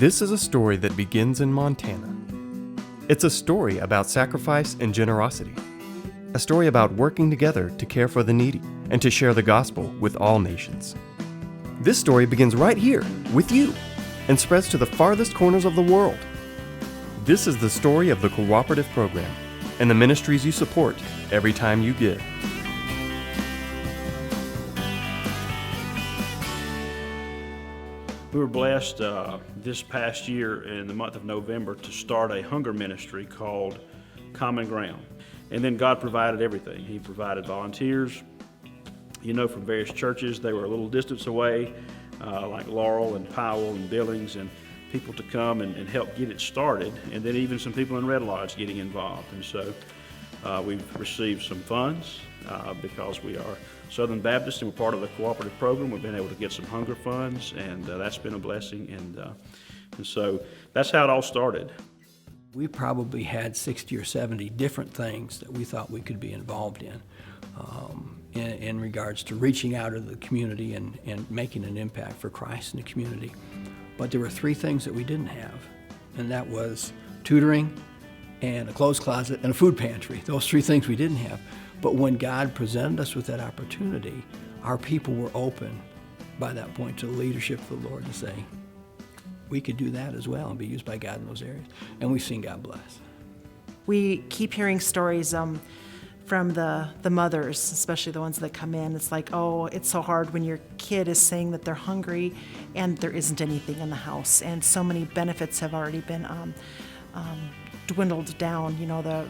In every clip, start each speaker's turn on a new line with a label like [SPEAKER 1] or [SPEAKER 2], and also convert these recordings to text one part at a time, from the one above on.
[SPEAKER 1] This is a story that begins in Montana. It's a story about sacrifice and generosity. A story about working together to care for the needy and to share the gospel with all nations. This story begins right here with you and spreads to the farthest corners of the world. This is the story of the Cooperative program and the ministries you support every time you give.
[SPEAKER 2] We were blessed this past year in the month of November to start a hunger ministry called Common Ground. And then God provided everything. He provided volunteers, from various churches. They were a little distance away, like Laurel and Powell and Billings, and people to come and help get it started. And then even some people in Red Lodge getting involved. And so we've received some funds because we are Southern Baptist and we're part of the Cooperative program. We've been able to get some hunger funds, and that's been a blessing. And so that's how it all started.
[SPEAKER 3] We probably had 60 or 70 different things that we thought we could be involved in regards to reaching out to the community and making an impact for Christ in the community. But there were three things that we didn't have, and that was tutoring and a clothes closet and a food pantry. Those three things we didn't have. But when God presented us with that opportunity, our people were open by that point to the leadership of the Lord to say, we could do that as well and be used by God in those areas. And we've seen God bless.
[SPEAKER 4] We keep hearing stories from the mothers, especially the ones that come in. It's like, oh, it's so hard when your kid is saying that they're hungry and there isn't anything in the house. And so many benefits have already been dwindled down.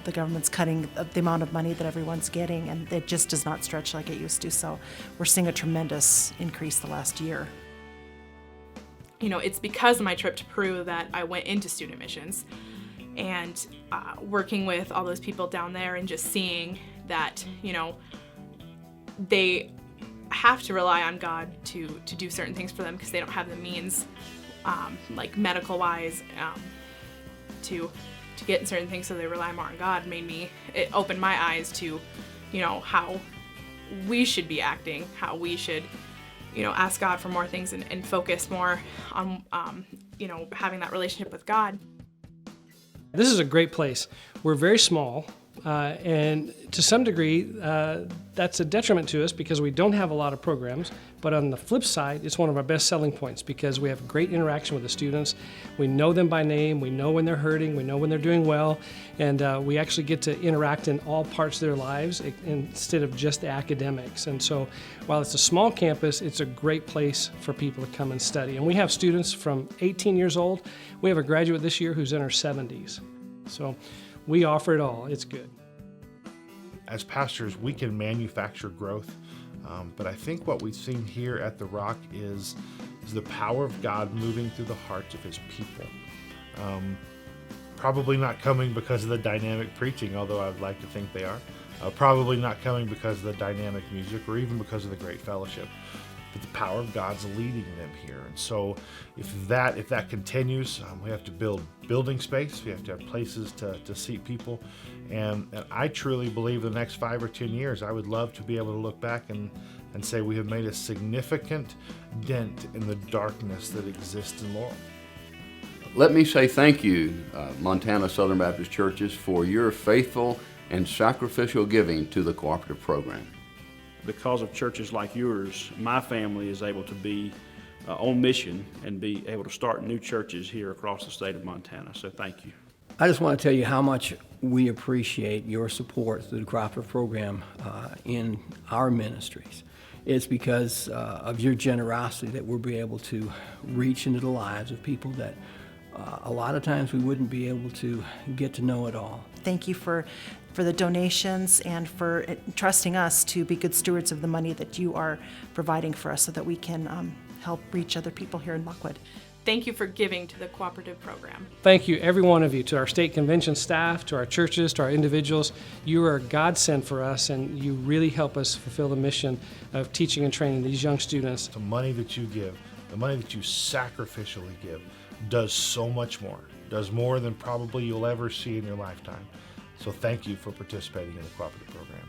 [SPEAKER 4] The government's cutting the amount of money that everyone's getting, and it just does not stretch like it used to. So we're seeing a tremendous increase the last year.
[SPEAKER 5] It's because of my trip to Peru that I went into student missions, and working with all those people down there and just seeing that, they have to rely on God to do certain things for them because they don't have the means, like medical-wise, to get certain things, so they rely more on God. It opened my eyes to, how we should be acting, how we should, ask God for more things and focus more on, having that relationship with God.
[SPEAKER 6] This is a great place. We're very small, and to some degree, that's a detriment to us because we don't have a lot of programs. But on the flip side, it's one of our best selling points because we have great interaction with the students. We know them by name, we know when they're hurting, we know when they're doing well, and we actually get to interact in all parts of their lives instead of just the academics. And so while it's a small campus, it's a great place for people to come and study. And we have students from 18 years old. We have a graduate this year who's in her 70s. So we offer it all. It's good.
[SPEAKER 7] As pastors, we can manufacture growth, but I think what we've seen here at The Rock is the power of God moving through the hearts of His people. Probably not coming because of the dynamic preaching, although I'd like to think they are. Probably not coming because of the dynamic music or even because of the great fellowship. But the power of God's leading them here. And so if that continues, we have to build building space. We have to have places to seat people. And I truly believe the next 5 or 10 years, I would love to be able to look back and say we have made a significant dent in the darkness that exists in Laurel.
[SPEAKER 8] Let me say thank you, Montana Southern Baptist Churches, for your faithful and sacrificial giving to the Cooperative program.
[SPEAKER 2] Because of churches like yours, my family is able to be on mission and be able to start new churches here across the state of Montana. So thank you.
[SPEAKER 3] I just want to tell you how much we appreciate your support through the Cooperative program in our ministries. It's because of your generosity that we'll be able to reach into the lives of people that a lot of times we wouldn't be able to get to know at all.
[SPEAKER 4] Thank you for the donations and for trusting us to be good stewards of the money that you are providing for us so that we can help reach other people here in Lockwood.
[SPEAKER 5] Thank you for giving to the Cooperative program.
[SPEAKER 6] Thank you, every one of you, to our state convention staff, to our churches, to our individuals. You are a godsend for us, and you really help us fulfill the mission of teaching and training these young students.
[SPEAKER 7] The money that you give, the money that you sacrificially give, does so much more, does more than probably you'll ever see in your lifetime. So thank you for participating in the Cooperative program.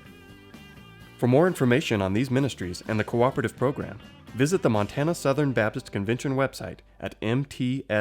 [SPEAKER 1] For more information on these ministries and the Cooperative program, visit the Montana Southern Baptist Convention website at mtsbc.org.